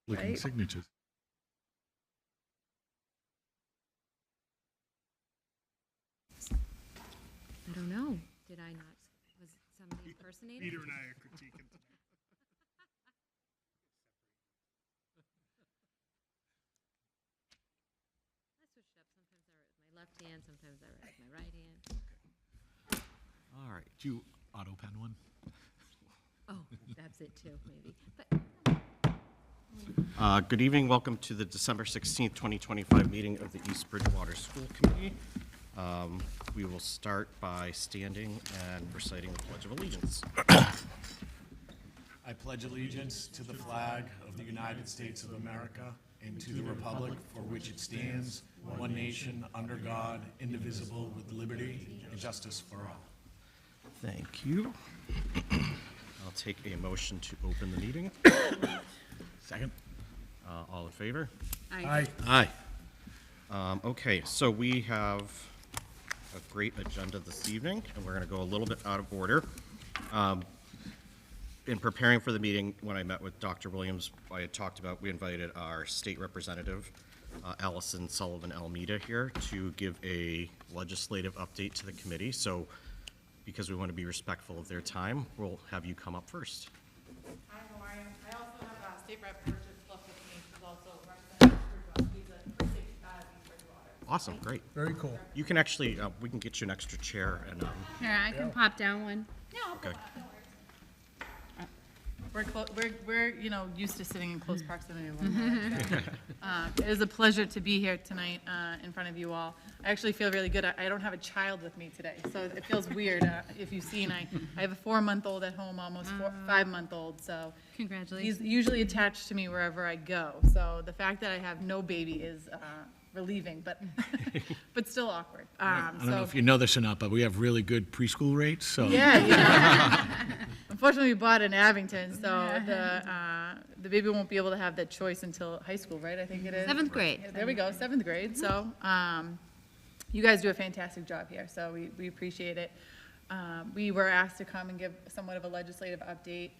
Looking signatures. I don't know. Did I not? Was somebody impersonating? Peter and I are critiquing tonight. I switched up. Sometimes I write with my left hand, sometimes I write with my right hand. All right. Do you auto pen one? Oh, that's it too, maybe. But Good evening. Welcome to the December 16th, 2025 meeting of the East Bridgewater School Committee. We will start by standing and reciting the Pledge of Allegiance. I pledge allegiance to the flag of the United States of America and to the republic for which it stands, one nation, under God, indivisible, with liberty and justice for all. Thank you. I'll take a motion to open the meeting. Second. All in favor? Aye. Aye. Okay, so we have a great agenda this evening, and we're going to go a little bit out of order. In preparing for the meeting, when I met with Dr. Williams, I had talked about, we invited our state representative, Allison Sullivan Almeida, here to give a legislative update to the committee. So because we want to be respectful of their time, we'll have you come up first. Hi, how are you? I also have State Rep Bridget Fluff with me, who's also representing Bridgewater. He's a precinct East Bridgewater. Awesome, great. Very cool. You can actually, we can get you an extra chair and, here, I can pop down one. okay. We're used to sitting in close proximity to one another. It is a pleasure to be here tonight in front of you all. I actually feel really good. I don't have a child with me today, so it feels weird. If you've seen, I have a 4-month-old at home, almost 5-month-old, so Congratulations. he's usually attached to me wherever I go. So the fact that I have no baby is relieving, but but still awkward. I don't know if you know this or not, but we have really good preschool rates, so. Yeah. Unfortunately, we bought in Abington, so the baby won't be able to have that choice until high school, right? I think it is. 7th grade. Yeah, there we go, 7th grade. So you guys do a fantastic job here, so we appreciate it. We were asked to come and give somewhat of a legislative update.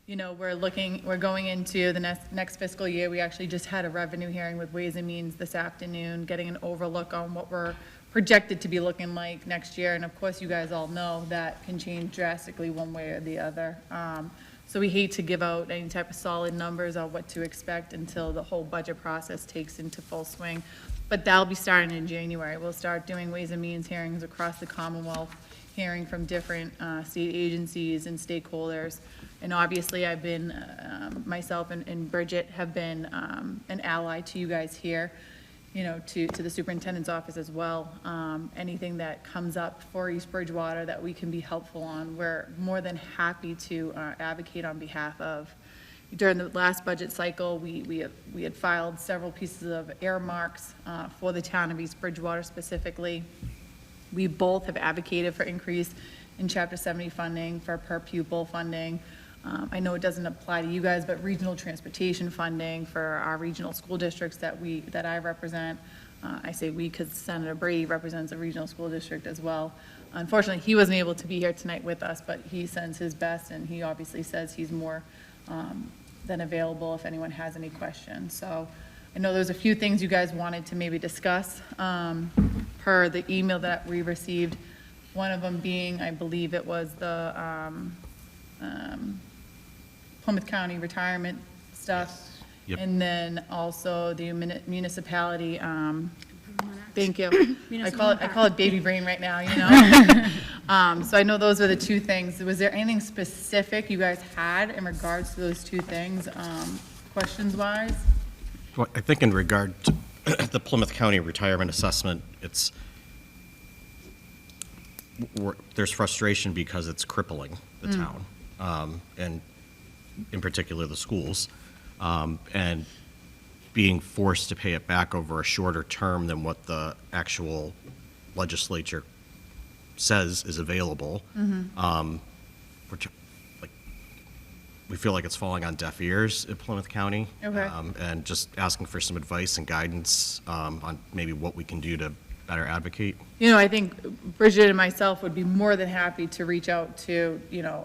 You know, we're going into the next fiscal year. We actually just had a revenue hearing with Ways and Means this afternoon, getting an overlook on what we're projected to be looking like next year. And of course, you guys all know that can change drastically one way or the other. So we hate to give out any type of solid numbers on what to expect until the whole budget process takes into full swing. But that'll be starting in January. We'll start doing Ways and Means hearings across the Commonwealth, hearing from different state agencies and stakeholders. And obviously, I've been, myself and Bridget have been an ally to you guys here, you know, to the superintendent's office as well. Anything that comes up for East Bridgewater that we can be helpful on, we're more than happy to advocate on behalf of. During the last budget cycle, we had filed several pieces of earmarks for the town of East Bridgewater specifically. We both have advocated for increase in Chapter 70 funding, for per pupil funding. I know it doesn't apply to you guys, but regional transportation funding for our regional school districts that I represent. I say we because Senator Brady represents a regional school district as well. Unfortunately, he wasn't able to be here tonight with us, but he sends his best, and he obviously says he's more than available if anyone has any questions. So I know there's a few things you guys wanted to maybe discuss per the email that we received. One of them being, I believe it was the Plymouth County retirement stuff. Yep. And then also the municipality, thank you. I call it baby brain right now, you know? So I know those are the two things. Was there anything specific you guys had in regards to those two things, questions-wise? Well, I think in regard to the Plymouth County retirement assessment, there's frustration because it's crippling the town, and in particular the schools, and being forced to pay it back over a shorter term than what the actual legislature says is available. We feel like it's falling on deaf ears at Plymouth County. Okay. And just asking for some advice and guidance on maybe what we can do to better advocate. You know, I think Bridget and myself would be more than happy to reach out to, you know,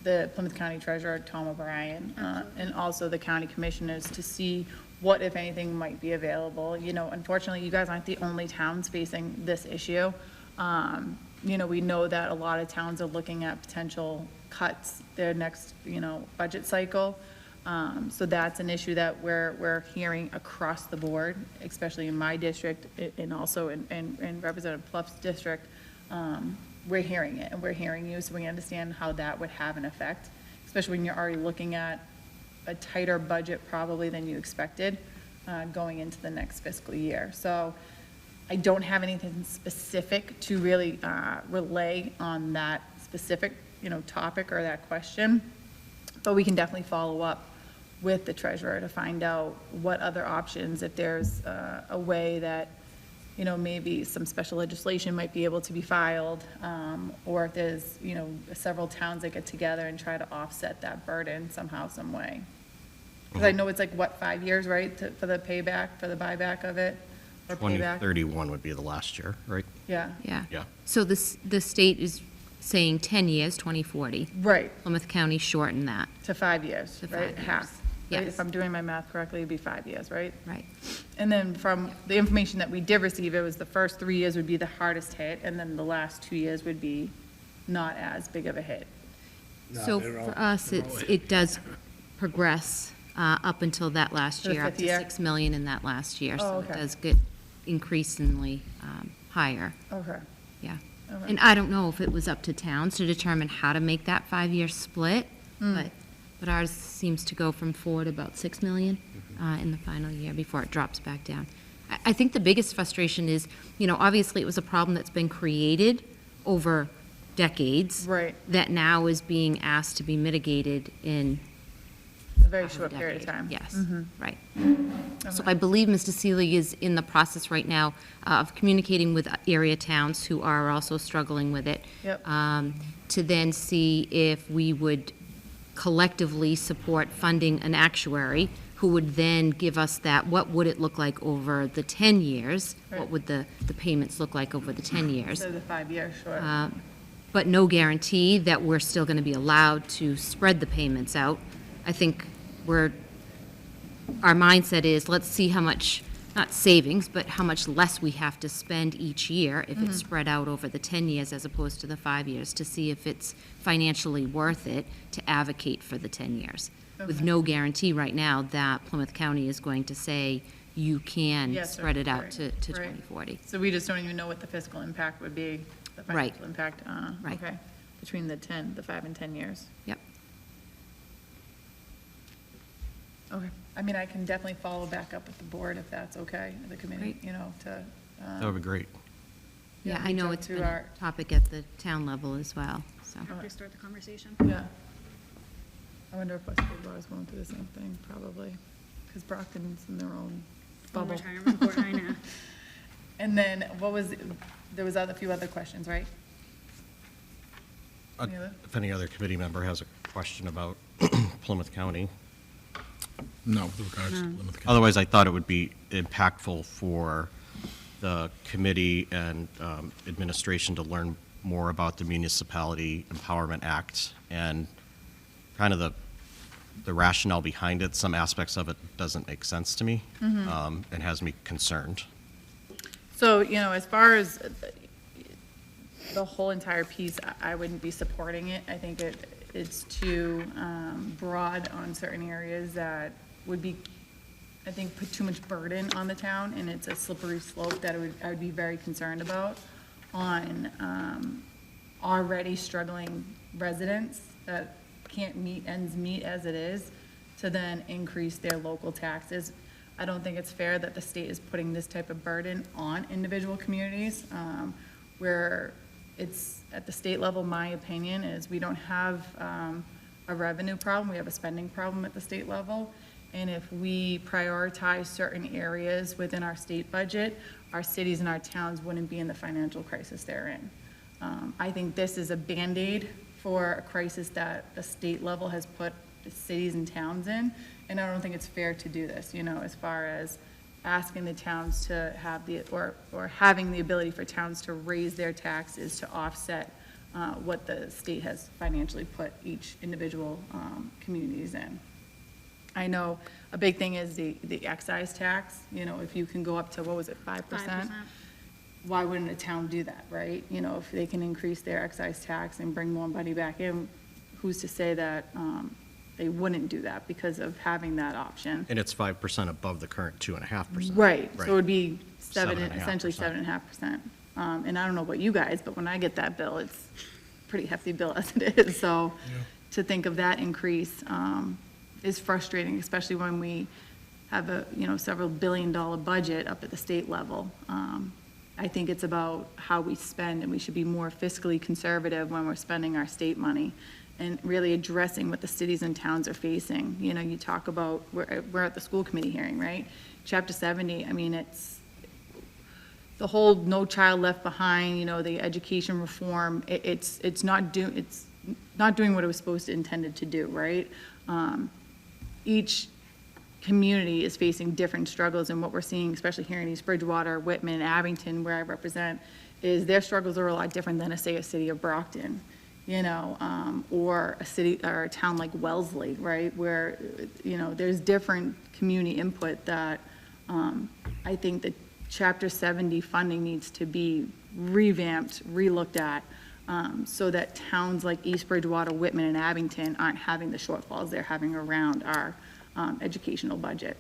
the Plymouth County Treasurer, Tom O'Brien, and also the county commissioners to see what, if anything, might be available. You know, unfortunately, you guys aren't the only towns facing this issue. You know, we know that a lot of towns are looking at potential cuts their next, you know, budget cycle. So that's an issue that we're hearing across the board, especially in my district and also in Representative Pluff's district. We're hearing it, and we're hearing you, so we understand how that would have an effect, especially when you're already looking at a tighter budget probably than you expected going into the next fiscal year. So I don't have anything specific to really relay on that specific, you know, topic or that question, but we can definitely follow up with the treasurer to find out what other options, if there's a way that, you know, maybe some special legislation might be able to be filed, or if there's, you know, several towns that get together and try to offset that burden somehow, some way. Because I know it's like, what, 5 years, right, for the payback, for the buyback of it, or payback? 2031 would be the last year, right? Yeah, Yeah. Yeah. So the state is saying 10 years, 2040. right, Plymouth County shortened that, to 5 years, To right, 5 years. half. Right? Yes. If I'm doing my math correctly, it'd be 5 years, right? right? And then from the information that we did receive, it was the first 3 years would be the hardest hit, and then the last 2 years would be not as big of a hit. So for us, it does progress up until that last To the year, up fifth to year? 6 million in that last year. Oh, So it okay. does get increasingly higher, Okay. yeah. Okay. And I don't know if it was up to towns to determine how to make that 5-year split, but ours seems to go from 4 to about 6 million in the final year before it drops back down. I think the biggest frustration is, you know, obviously it was a problem that's been created over decades. Right. That now is being asked to be mitigated in A very half a short period of decade. time. Yes, Mhm. right. So I believe Mr. Seelig is in the process right now of communicating with area towns who are also struggling with it. Yep. To then see if we would collectively support funding an actuary who would then give us that, what would it look like over the 10 years? Right. What would the payments look like over the 10 years? So the 5 years, sure. But no guarantee that we're still going to be allowed to spread the payments out. I think our mindset is, let's see how much, not savings, but how much less we have to spend each year if it's spread out over the 10 years as opposed to the 5 years, to see if it's financially worth it to advocate for the 10 years. With Okay. no guarantee right now that Plymouth County is going to say you can Yes, spread it out right, to right. 2040. So we just don't even know what the fiscal impact would be, the Right. financial impact, Right. okay, between the 5 and 10 years. Yep. Okay. I mean, I can definitely follow back up with the board if that's okay, the committee, Great. you know, to. That would be great. Yeah, Yeah, I know reach out it's to been a our- topic at the town level as well, so. Have to start the conversation. Yeah. I wonder if West Bridgewater is going through the same thing, probably, because Brockton's in their own bubble. Retirement board, I know. And then there was a few other questions, right? Any other? If any other committee member has a question about Plymouth County. No, with regards to Plymouth County. Otherwise, I thought it would be impactful for the committee and administration to learn more about the Municipality Empowerment Act and kind of the rationale behind it. Some aspects of it doesn't make sense to me and has me concerned. So, you know, as far as the whole entire piece, I wouldn't be supporting it. I think it's too broad on certain areas that would be, I think, put too much burden on the town, and it's a slippery slope that I would be very concerned about on already struggling residents that can't meet ends meet as it is, to then increase their local taxes. I don't think it's fair that the state is putting this type of burden on individual communities, where it's, at the state level, my opinion is we don't have a revenue problem, we have a spending problem at the state level. And if we prioritize certain areas within our state budget, our cities and our towns wouldn't be in the financial crisis they're in. I think this is a Band-Aid for a crisis that the state level has put the cities and towns in, and I don't think it's fair to do this, you know, as far as asking the towns to have or having the ability for towns to raise their taxes to offset what the state has financially put each individual communities in. I know a big thing is the excise tax, you know, if you can go up to, what was it, 5%? 5%. Why wouldn't a town do that, right? You know, if they can increase their excise tax and bring more money back in, who's to say that they wouldn't do that because of having that option? And it's 5% above the current 2.5%. Right, so it would be essentially 7.5%. 7.5%. And I don't know about you guys, but when I get that bill, it's a pretty hefty bill as it is. So to think of that increase is frustrating, especially when we have a, you know, several billion-dollar budget up at the state level. I think it's about how we spend, and we should be more fiscally conservative when we're spending our state money and really addressing what the cities and towns are facing. You know, you talk about, we're at the school committee hearing, right? Chapter 70, I mean, it's the whole No Child Left Behind, you know, the education reform, it's not doing what it was supposed to intended to do, right? Each community is facing different struggles, and what we're seeing, especially here in East Bridgewater, Whitman, Abington, where I represent, is their struggles are a lot different than, say, a city of Brockton, you know, or a city, or a town like Wellesley, right, where, you know, there's different community input that I think that Chapter 70 funding needs to be revamped, relooked at, so that towns like East Bridgewater, Whitman, and Abington aren't having the shortfalls they're having around our educational budget.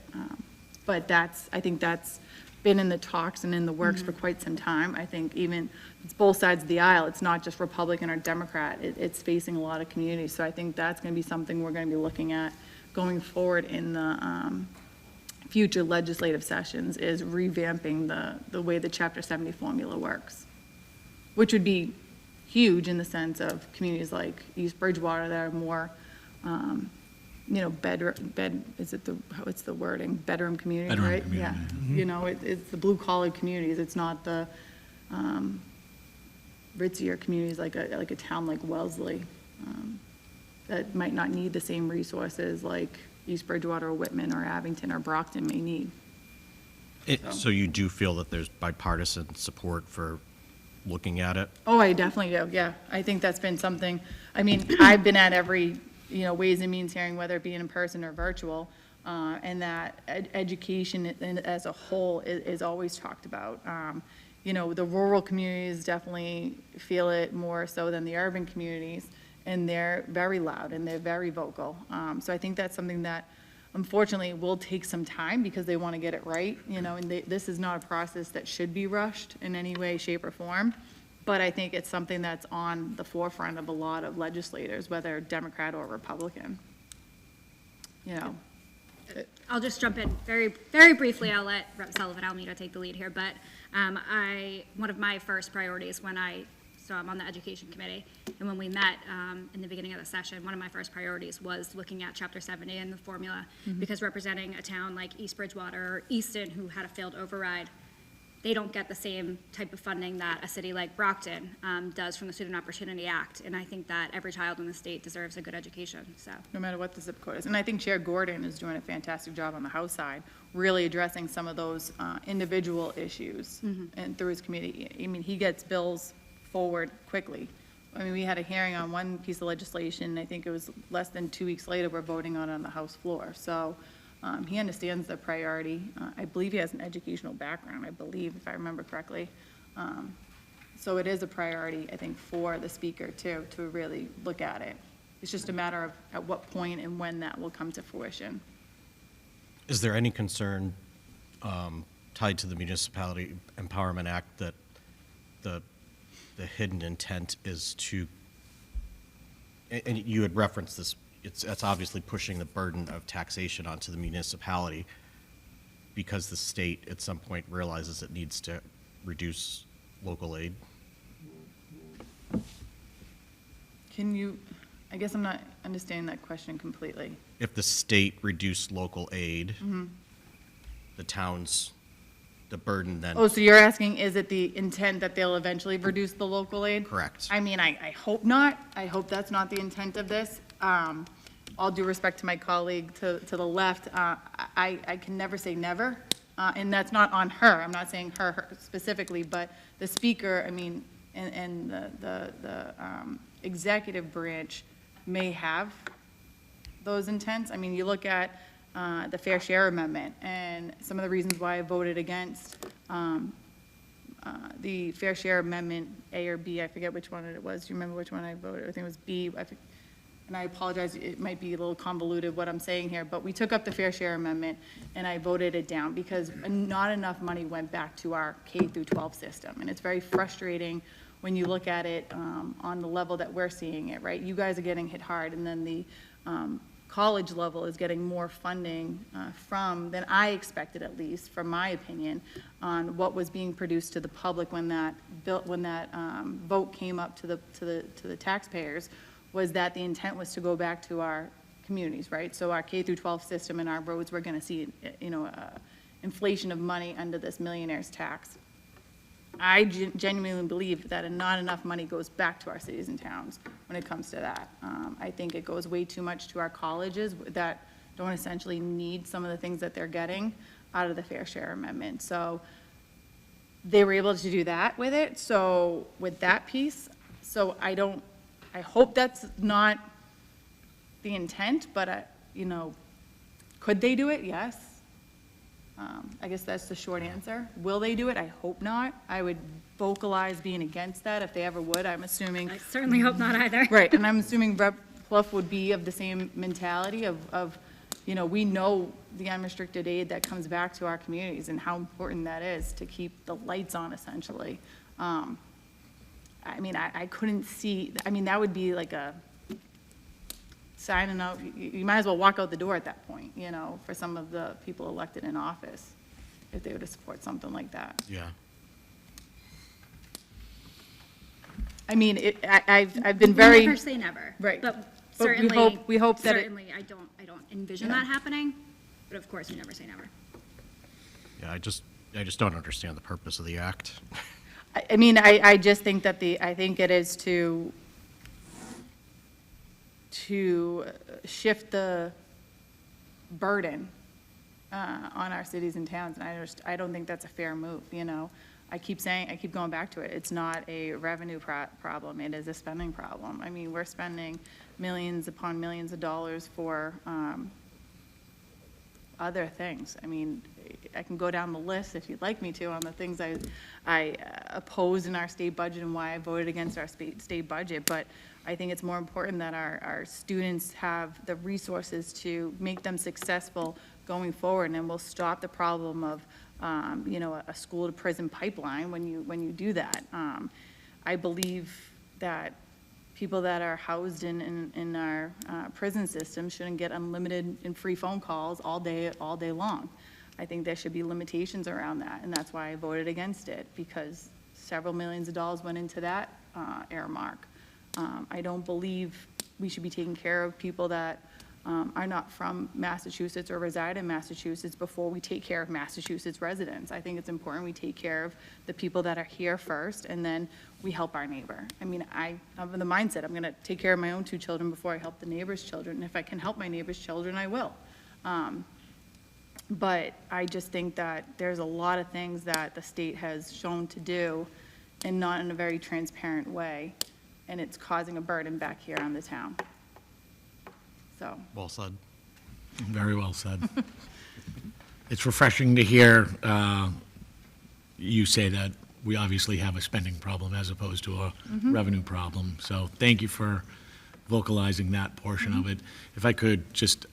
But I think that's been in the talks and in the works for quite some time. I think even, it's both sides of the aisle. It's not just Republican or Democrat. It's facing a lot of communities. So I think that's going to be something we're going to be looking at going forward in the future legislative sessions, is revamping the way the Chapter 70 formula works, which would be huge in the sense of communities like East Bridgewater that are more, you know, what's the wording? Bedroom community, Bedroom right? community. Yeah. You know, it's the blue collar communities. It's not the ritzier communities like a town like Wellesley that might not need the same resources like East Bridgewater or Whitman or Abington or Brockton may need. So you do feel that there's bipartisan support for looking at it? Oh, I definitely do, yeah. I think that's been something, I mean, I've been at every, you know, Ways and Means hearing, whether it be in person or virtual, and that education as a whole is always talked about. You know, the rural communities definitely feel it more so than the urban communities, and they're very loud and they're very vocal. So I think that's something that unfortunately will take some time because they want to get it right, you know, and this is not a process that should be rushed in any way, shape, or form. But I think it's something that's on the forefront of a lot of legislators, whether Democrat or Republican. You know. I'll just jump in very, very briefly. I'll let Rep. Sullivan Almeida take the lead here. But one of my first priorities so I'm on the Education Committee, and when we met in the beginning of the session, one of my first priorities was looking at Chapter 70 and the formula, because representing a town like East Bridgewater or Easton, who had a failed override, they don't get the same type of funding that a city like Brockton does from the Student Opportunity Act, and I think that every child in the state deserves a good education, so. No matter what the zip code is. And I think Chair Gordon is doing a fantastic job on the House side, really addressing some of those individual issues and through his committee. I mean, he gets bills forward quickly. I mean, we had a hearing on one piece of legislation, and I think it was less than 2 weeks later, we're voting on the House floor. So he understands the priority. I believe he has an educational background, I believe, if I remember correctly. So it is a priority, I think, for the speaker too, to really look at it. It's just a matter of at what point and when that will come to fruition. Is there any concern tied to the Municipality Empowerment Act that the hidden intent is to, and you had referenced this, it's obviously pushing the burden of taxation onto the municipality because the state at some point realizes it needs to reduce local aid? Can you, I guess I'm not understanding that question completely. If the state reduced local aid, the towns, the burden then. Oh, so you're asking, is it the intent that they'll eventually reduce the local aid? Correct. I mean, I hope not. I hope that's not the intent of this. All due respect to my colleague to the left, I can never say never, and that's not on her. I'm not saying her specifically, but the speaker, I mean, and the executive branch may have those intents. I mean, you look at the Fair Share Amendment, and some of the reasons why I voted against the Fair Share Amendment, A or B, I forget which one it was. Do you remember which one I voted? I think it was B. And I apologize, it might be a little convoluted what I'm saying here, but we took up the Fair Share Amendment, and I voted it down because not enough money went back to our K through 12 system. And it's very frustrating when you look at it on the level that we're seeing it, right? You guys are getting hit hard, and then the college level is getting more funding than I expected, at least, from my opinion, on what was being produced to the public when that vote came up to the taxpayers, was that the intent was to go back to our communities, right? So our K through 12 system and our roads, we're gonna see, inflation of money under this millionaire's tax. I genuinely believe that not enough money goes back to our cities and towns when it comes to that. I think it goes way too much to our colleges that don't essentially need some of the things that they're getting out of the Fair Share Amendment. So they were able to do that with it, so with that piece, so I hope that's not the intent, but, could they do it? Yes. I guess that's the short answer. Will they do it? I hope not. I would vocalize being against that if they ever would. I'm assuming. I certainly hope not either. Right, and I'm assuming Rep. Pluff would be of the same mentality of, we know the unrestricted aid that comes back to our communities and how important that is to keep the lights on, essentially. I mean, I couldn't see, that would be like a signing out, you might as well walk out the door at that point, for some of the people elected in office, if they were to support something like that. Yeah. I mean, I've been very. Never say never. Right. But But certainly. we hope that it. Certainly, I don't envision Yeah. that happening, but of course, we never say never. Yeah, I just don't understand the purpose of the act. I mean, I just think that I think it is to shift the burden on our cities and towns, and I don't think that's a fair move, I keep going back to it. It's not a revenue problem, it is a spending problem. I mean, we're spending millions upon millions of dollars for other things. I mean, I can go down the list if you'd like me to on the things I opposed in our state budget and why I voted against our state budget, but I think it's more important that our students have the resources to make them successful going forward, and we'll stop the problem of, a school to prison pipeline when you do that. I believe that people that are housed in our prison system shouldn't get unlimited and free phone calls all day long. I think there should be limitations around that, and that's why I voted against it, because several millions of dollars went into that earmark. I don't believe we should be taking care of people that are not from Massachusetts or reside in Massachusetts before we take care of Massachusetts residents. I think it's important we take care of the people that are here first, and then we help our neighbor. I mean, I have the mindset, I'm gonna take care of my own 2 children before I help the neighbor's children, and if I can help my neighbor's children, I will. But I just think that there's a lot of things that the state has shown to do, and not in a very transparent way, and it's causing a burden back here on the town. So. Well said. Very well said. It's refreshing to hear you say that we obviously have a spending problem as opposed to a revenue problem. So thank you for vocalizing that portion of it. If I could just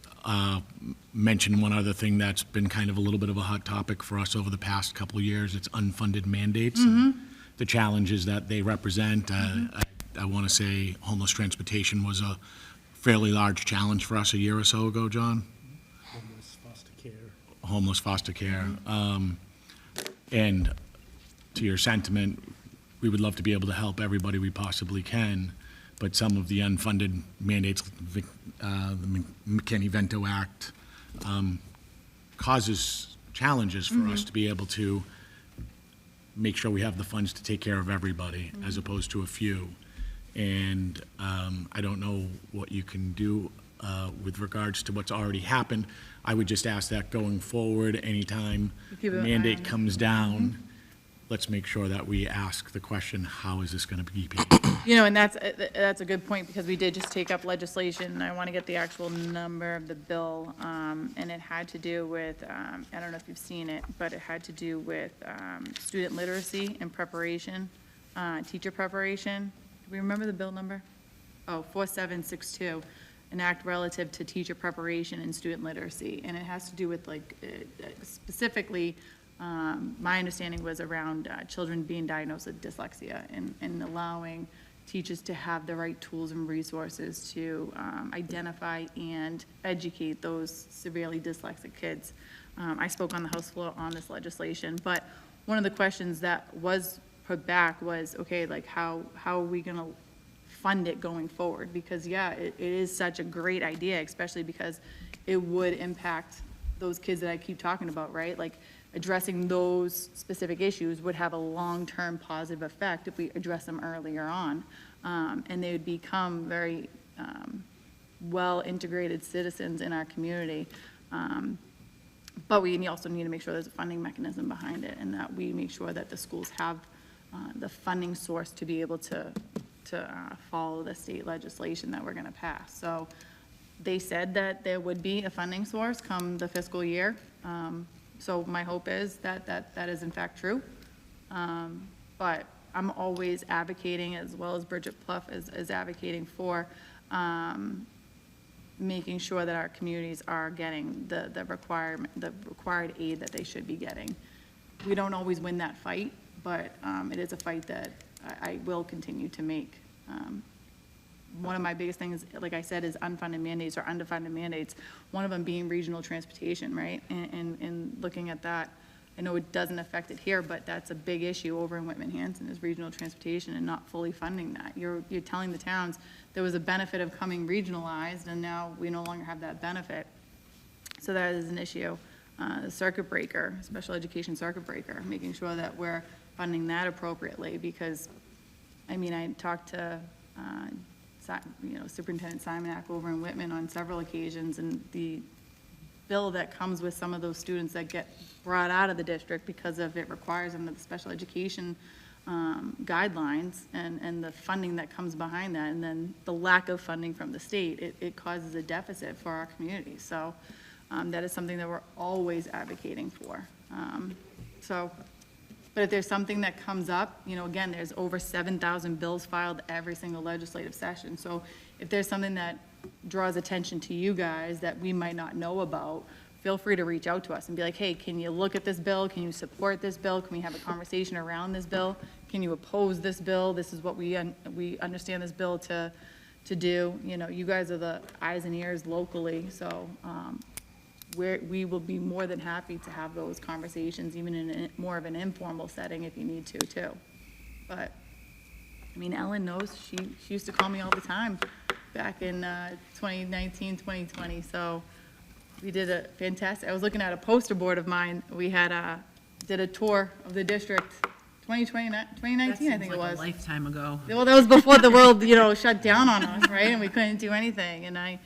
mention one other thing that's been kind of a little bit of a hot topic for us over the past couple of years, it's unfunded mandates, and the challenges that they represent. I want to say homeless transportation was a fairly large challenge for us a year or so ago, John. Homeless foster care. And to your sentiment, we would love to be able to help everybody we possibly can, but some of the unfunded mandates, the McKinney-Vento Act, causes challenges for us to be able to make sure we have the funds to take care of everybody as opposed to a few. And I don't know what you can do with regards to what's already happened. I would just ask that going forward, anytime Keep the an eye mandate on it. comes down, let's make sure that we ask the question, how is this going to be paid? You know, and that's a good point, because we did just take up legislation, and I want to get the actual number of the bill, and it had to do with, I don't know if you've seen it, but it had to do with student literacy and preparation, teacher preparation. Do we remember the bill number? Oh, 4762, an act relative to teacher preparation and student literacy, and it has to do with, like, specifically, my understanding was around children being diagnosed with dyslexia, and allowing teachers to have the right tools and resources to identify and educate those severely dyslexic kids. I spoke on the House floor on this legislation, but one of the questions that was put back was, okay, like, how are we gonna fund it going forward? Because, yeah, it is such a great idea, especially because it would impact those kids that I keep talking about, right? Like, addressing those specific issues would have a long-term positive effect if we address them earlier on. And they would become very well-integrated citizens in our community. But we also need to make sure there's a funding mechanism behind it, and that we make sure that the schools have the funding source to be able to follow the state legislation that we're gonna pass. So they said that there would be a funding source come the fiscal year. So my hope is that is in fact true. But I'm always advocating, as well as Bridget Pluff is advocating for, making sure that our communities are getting the required aid that they should be getting. We don't always win that fight, but it is a fight that I will continue to make. One of my biggest things, like I said, is unfunded mandates or underfunded mandates, one of them being regional transportation, right? And looking at that, I know it doesn't affect it here, but that's a big issue over in Whitman-Hanson, is regional transportation and not fully funding that. You're telling the towns there was a benefit of coming regionalized, and now we no longer have that benefit. So that is an issue. The circuit breaker, special education circuit breaker, making sure that we're funding that appropriately, because, I mean, I talked to, Superintendent Simonak over in Whitman on several occasions, and the bill that comes with some of those students that get brought out of the district because of it requires them the special education guidelines, and the funding that comes behind that, and then the lack of funding from the state, it causes a deficit for our community. So that is something that we're always advocating for. But if there's something that comes up, again, there's over 7,000 bills filed every single legislative session. So if there's something that draws attention to you guys that we might not know about, feel free to reach out to us and be like, hey, can you look at this bill? Can you support this bill? Can we have a conversation around this bill? Can you oppose this bill? This is what we understand this bill to do. You guys are the eyes and ears locally, so we will be more than happy to have those conversations, even in more of an informal setting if you need to, too. But, I mean, Ellen knows, she used to call me all the time back in 2019, 2020, so we did a fantastic, I was looking at a poster board of mine, we had did a tour of the district, 2019, I think it was. A lifetime ago. Well, that was before the world, shut down on us, right, and we couldn't do anything, and I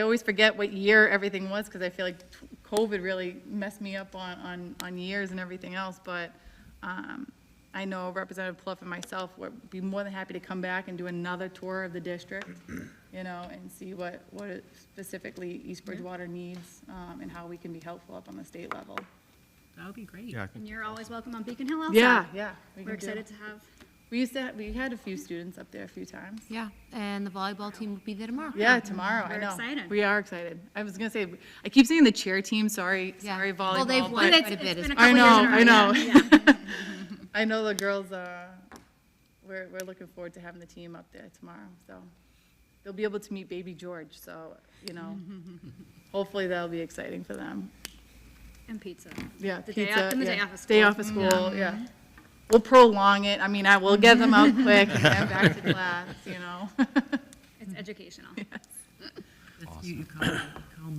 always forget what year everything was, because I feel like COVID really messed me up on years and everything else, but I know Representative Pluff and myself would be more than happy to come back and do another tour of the district, and see what specifically East Bridgewater needs, and how we can be helpful up on the state level. That would be great. Yeah, And you're always welcome on Beacon Hill also. Yeah. We're excited to have. We had a few students up there a few times. Yeah, and the volleyball team will be there tomorrow. Yeah, tomorrow, I We're know. excited. We are excited. I was gonna say, I keep saying the cheer team, sorry Yeah. volleyball. Well, they've but- won It's quite a bit. been a I couple know, years in a I row, know. yeah. I know the girls, we're looking forward to having the team up there tomorrow, so. They'll be able to meet baby George, so, hopefully that'll be exciting for them. And pizza. Yeah, The pizza. day off- and the yeah. day off of Day school. off of school, yeah. We'll prolong it. I mean, I will get them out quick and then back to class, It's educational. You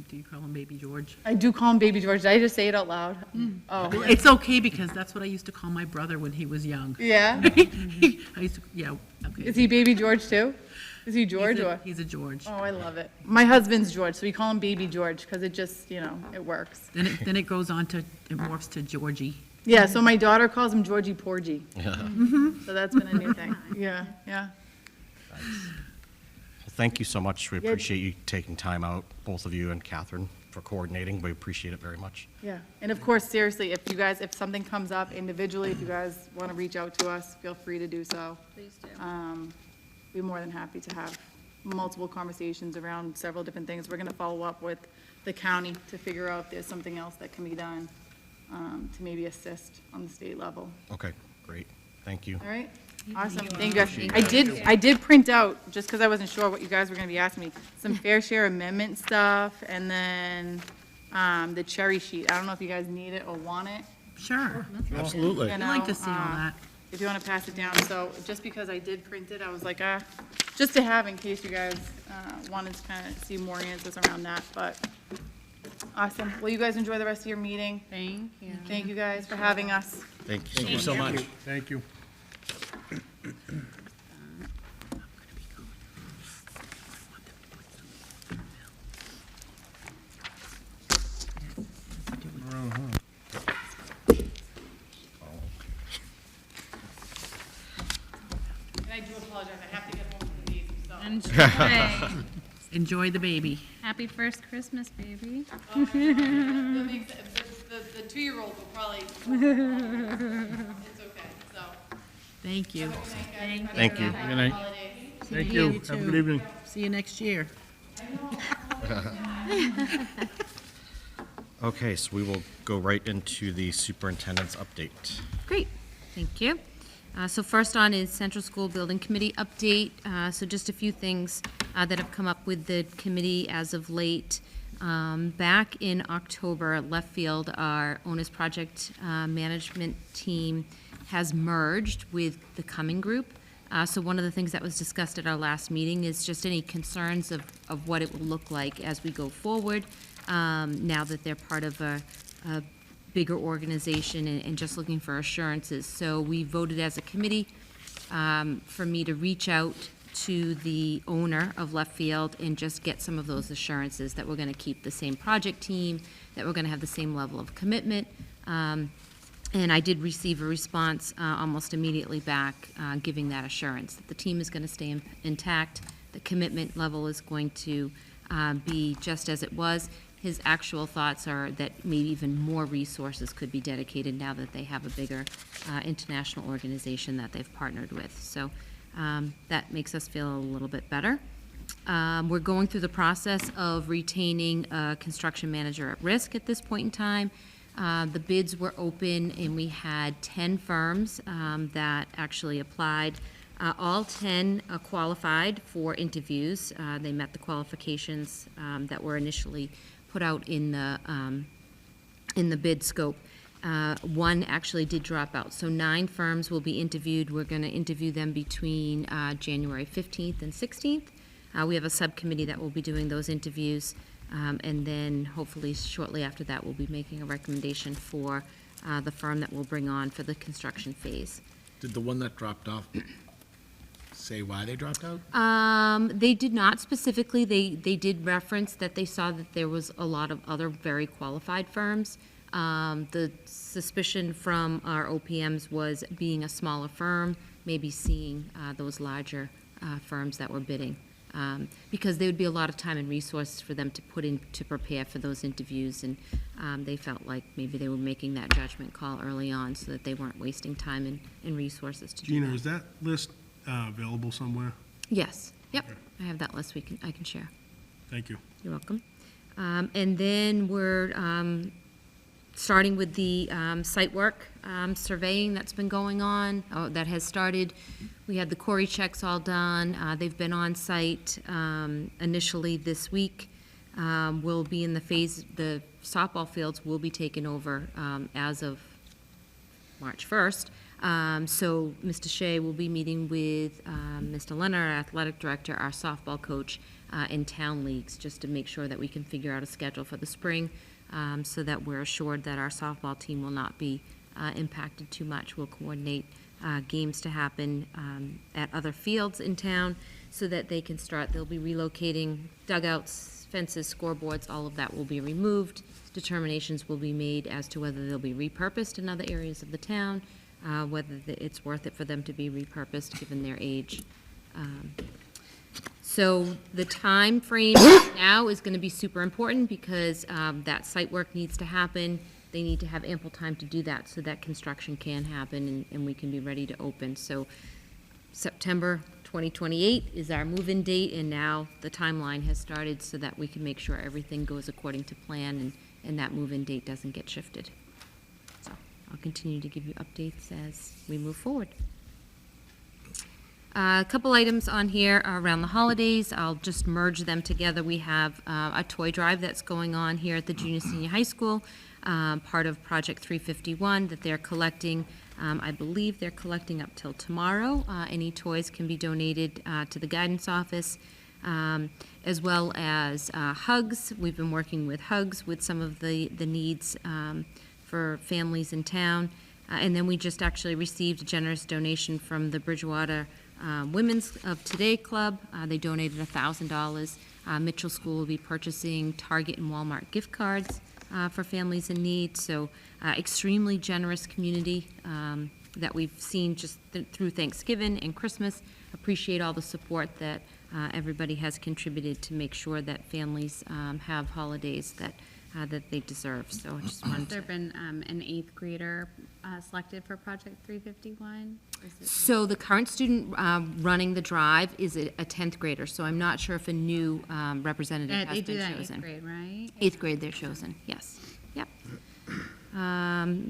do you call him Baby George? I do call him baby George. Did I just say it out loud? Oh, It's okay, because that's what I used to call my brother when he was young. yeah? I used to, yeah, okay. Is he baby George too? Is he George He's a- or? He's a George. Oh, I love it. My husband's George, so we call him baby George because it just, it works. Then it goes on to, it morphs to Georgie. Yeah, so my daughter calls him Georgie Porgy. So that's been a new thing. Yeah, yeah. Well, thank you so much. We Yeah. appreciate you taking time out, both of you and Catherine, for coordinating. We appreciate it very much. Yeah, and of course, seriously, if you guys, if something comes up individually, if you guys want to reach out to us, feel free to do so. Please do. Be more than happy to have multiple conversations around several different things. We're going to follow up with the county to figure out if there's something else that can be done to maybe assist on the state level. Okay, great. Thank you. All right? Awesome, thank you guys. I did print out, just because I wasn't sure what you guys were gonna be asking me, some fair share amendment stuff, and then, the cherry sheet. I don't know if you guys need it or want it. Sure. Absolutely. You I'd know, like to see all that. If you wanna pass it down, so just because I did print it, I was like, just to have in case you guys, wanted to kinda see more answers around that, but, awesome. Well, you guys enjoy the rest of your meeting. Thank you. Thank you guys for having us. Thank you so Thank you much. so much. Thank you. And I do apologize, I have to get home to these, so. Enjoy. Enjoy the baby. Happy first Christmas, baby. The 2-year-old will probably, it's okay, so. Thank you. Thank you. Good night. Thank you. Have a good evening. See you next year. Okay, so we will go right into the superintendent's update. Great, thank you. So first on is Central School Building Committee update. So just a few things that have come up with the committee as of late. Back in October, Left Field, our owner's project management team has merged with the Cumming Group. So one of the things that was discussed at our last meeting is just any concerns of what it will look like as we go forward, now that they're part of a bigger organization and just looking for assurances. So we voted as a committee for me to reach out to the owner of Left Field and just get some of those assurances that we're going to keep the same project team, that we're going to have the same level of commitment. And I did receive a response almost immediately back, giving that assurance that the team is going to stay intact, the commitment level is going to be just as it was. His actual thoughts are that maybe even more resources could be dedicated now that they have a bigger international organization that they've partnered with. So that makes us feel a little bit better. We're going through the process of retaining a construction manager at risk at this point in time. The bids were open, and we had 10 firms that actually applied. All 10 qualified for interviews. They met the qualifications that were initially put out in the bid scope. One actually did drop out, so 9 firms will be interviewed. We're going to interview them between January 15th and 16th. We have a subcommittee that will be doing those interviews, and then hopefully shortly after that, we'll be making a recommendation for the firm that we'll bring on for the construction phase. Did the one that dropped off say why they dropped out? They did not specifically. They did reference that they saw that there was a lot of other very qualified firms. The suspicion from our OPMs was being a smaller firm, maybe seeing those larger firms that were bidding. Because there would be a lot of time and resources for them to put in to prepare for those interviews, and they felt like maybe they were making that judgment call early on so that they weren't wasting time and resources to do Gina, that. is that list available somewhere? Yes, yep, I have that list I can share. Thank you. You're welcome. And then we're starting with the site work surveying that's been going on, that has started. We had the Corey checks all done. They've been on site initially this week. We'll be in the phase, the softball fields will be taken over as of March 1st. So Mr. Shea will be meeting with Mr. Leonard, our athletic director, our softball coach, in town leagues, just to make sure that we can figure out a schedule for the spring, so that we're assured that our softball team will not be impacted too much. We'll coordinate games to happen at other fields in town so that they can start. They'll be relocating dugouts, fences, scoreboards, all of that will be removed. Determinations will be made as to whether they'll be repurposed in other areas of the town, whether it's worth it for them to be repurposed given their age. So the time frame now is going to be super important because that site work needs to happen. They need to have ample time to do that so that construction can happen and we can be ready to open. So September 2028 is our move-in date, and now the timeline has started so that we can make sure everything goes according to plan and that move-in date doesn't get shifted. So I'll continue to give you updates as we move forward. A couple items on here around the holidays. I'll just merge them together. We have a toy drive that's going on here at the junior senior high school, part of Project 351 that they're collecting. I believe they're collecting up till tomorrow. Any toys can be donated to the guidance office, as well as Hugs. We've been working with Hugs with some of the needs for families in town. And then we just actually received a generous donation from the Bridgewater Women's of Today Club. They donated $1,000. Mitchell School will be purchasing Target and Walmart gift cards for families in need. So extremely generous community that we've seen just through Thanksgiving and Christmas. Appreciate all the support that everybody has contributed to make sure that families have holidays that they deserve. So I just wanted Has there to. been an eighth grader selected for Project 351? So the current student running the drive is a 10th grader, so I'm not sure if a new representative Yeah, has they do been that in chosen. 8th grade, right? 8th grade they're chosen, yes. Yep.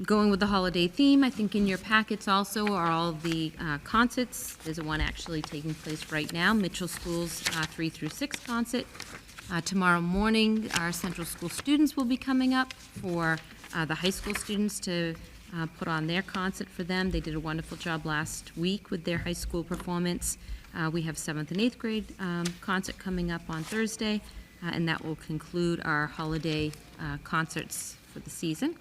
Going with the holiday theme, I think in your packets also are all of the concerts. There's one actually taking place right now, Mitchell School's 3 through 6 concert. Tomorrow morning, our Central School students will be coming up for the high school students to put on their concert for them. They did a wonderful job last week with their high school performance. We have 7th and 8th grade concert coming up on Thursday, and that will conclude our holiday concerts for the season.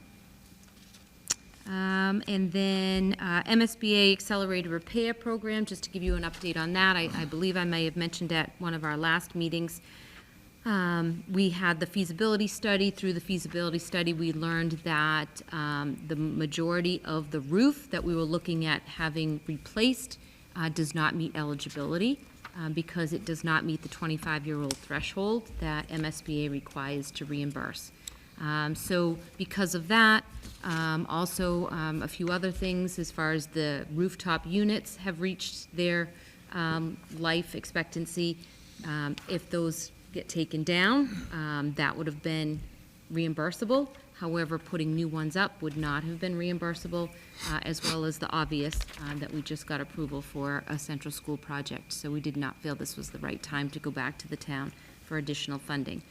And then MSBA Accelerated Repair Program, just to give you an update on that, I believe I may have mentioned at one of our last meetings, we had the feasibility study. Through the feasibility study, we learned that the majority of the roof that we were looking at having replaced does not meet eligibility because it does not meet the 25-year-old threshold that MSBA requires to reimburse. So because of that, also a few other things as far as the rooftop units have reached their life expectancy. If those get taken down, that would have been reimbursable. However, putting new ones up would not have been reimbursable, as well as the obvious that we just got approval for a central school project. So we did not feel this was the right time to go back to the town for additional funding.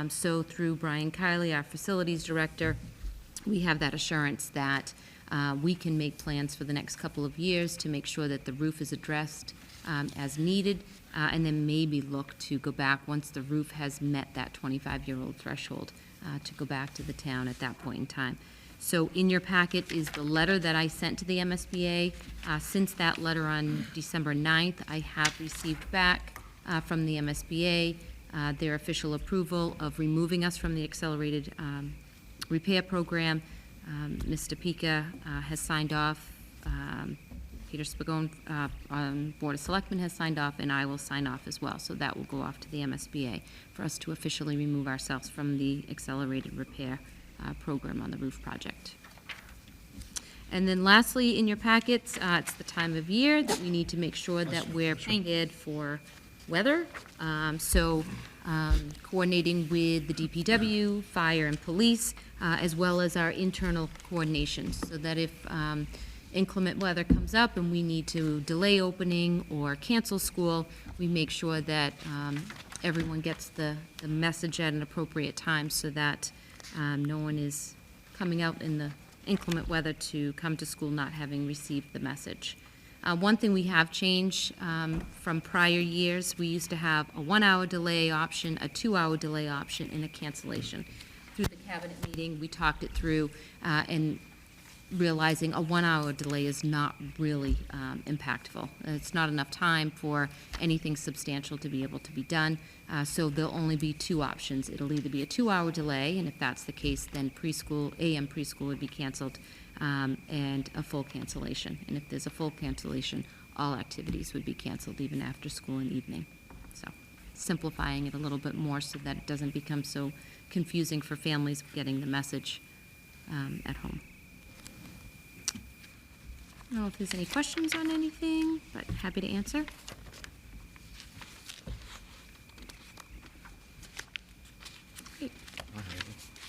So through Brian Kiley, our facilities director, we have that assurance that we can make plans for the next couple of years to make sure that the roof is addressed as needed, and then maybe look to go back once the roof has met that 25-year-old threshold to go back to the town at that point in time. So in your packet is the letter that I sent to the MSBA. Since that letter on December 9th, I have received back from the MSBA their official approval of removing us from the accelerated repair program. Mr. Pika has signed off. Peter Spagone on Board of Selectmen has signed off, and I will sign off as well. So that will go off to the MSBA for us to officially remove ourselves from the accelerated repair program on the roof project. And then lastly, in your packets, it's the time of year that we need to make sure that we're prepared for weather. Coordinating with the DPW, fire, and police, as well as our internal coordination, so that if inclement weather comes up and we need to delay opening or cancel school, we make sure that everyone gets the message at an appropriate time so that no one is coming out in the inclement weather to come to school not having received the message. One thing we have changed from prior years, we used to have a 1-hour delay option, a 2-hour delay option, and a cancellation. Through the cabinet meeting, we talked it through, and realizing a 1-hour delay is not really impactful. It's not enough time for anything substantial to be able to be done. So there'll only be 2 options. It'll either be a 2-hour delay, and if that's the case, then preschool, AM preschool would be canceled, and a full cancellation. And if there's a full cancellation, all activities would be canceled, even after school and evening. So simplifying it a little bit more so that it doesn't become so confusing for families getting the message at home. I don't know if there's any questions on anything, but happy to answer. Great.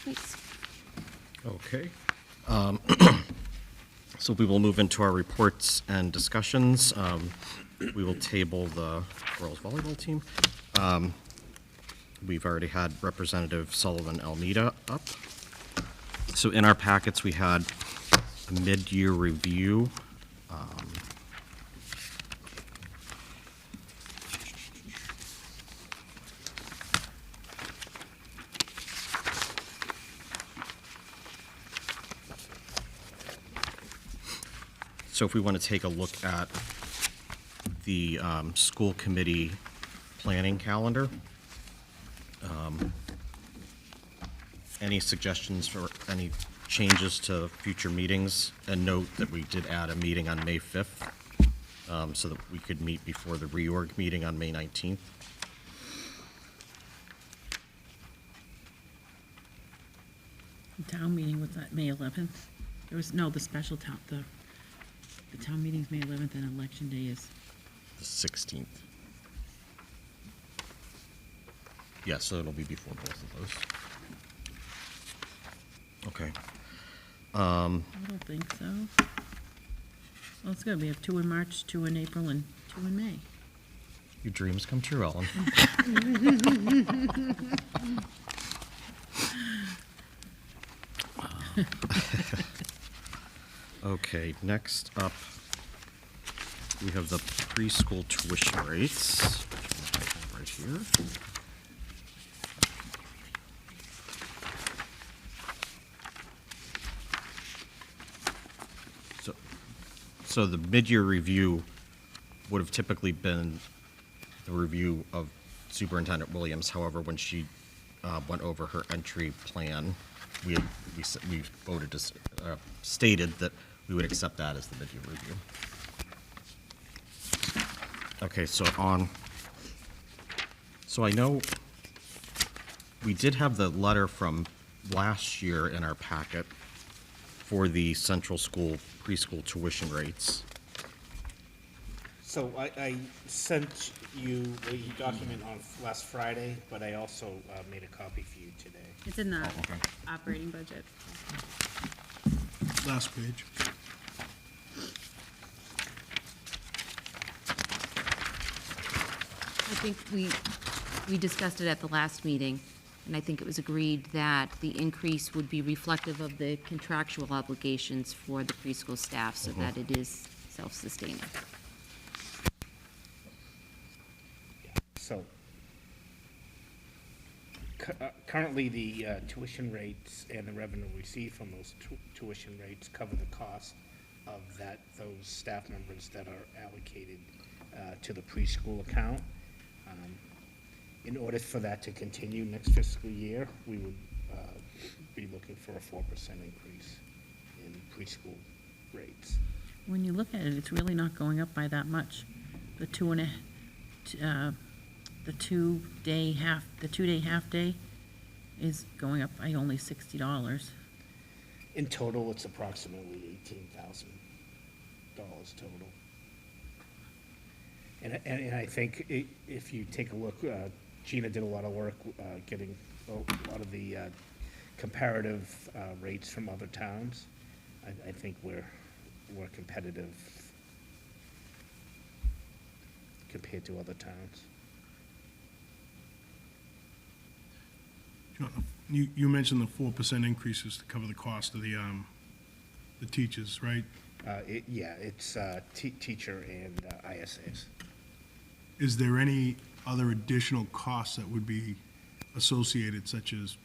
Thanks. Okay. So we will move into our reports and discussions. We will table the girls volleyball team. We've already had Representative Sullivan Almeida up. So in our packets, we had a mid-year review. So if we want to take a look at the school committee planning calendar, any suggestions for any changes to future meetings? And note that we did add a meeting on May 5th, so that we could meet before the reorg meeting on May 19th. The town meeting was at May 11th. There was, no, the special town, the town meeting's May 11th and election day is, The 16th. Yeah, so it'll be before both of those. Okay. I don't think so. Well, it's good. We have 2 in March, 2 in April, and 2 in May. Your dreams come true, Ellen. Okay, next up, we have the preschool tuition rates, which I have right here. So the mid-year review would have typically been the review of Superintendent Williams. However, when she went over her entry plan, we voted to, stated that we would accept that as the mid-year review. Okay, so I know we did have the letter from last year in our packet for the central school preschool tuition rates. So I sent you the document on last Friday, but I also made a copy for you today. It's in the okay. operating budget. Last page. I think we discussed it at the last meeting, and I think it was agreed that the increase would be reflective of the contractual obligations for the preschool staff, so that it is self-sustaining. So currently, the tuition rates and the revenue received from those tuition rates cover the cost of those staff members that are allocated to the preschool account. In order for that to continue next fiscal year, we would be looking for a 4% increase in preschool rates. when you look at it, it's really not going up by that much. The 2-day half day is going up by only $60. In total, it's approximately $18,000 total. And I think if you take a look, Gina did a lot of work getting a lot of the comparative rates from other towns. I think we're competitive compared to other towns. You mentioned the 4% increases to cover the cost of the teachers, right? Yeah, it's teacher and ISAs. Is there any other additional costs that would be associated, such as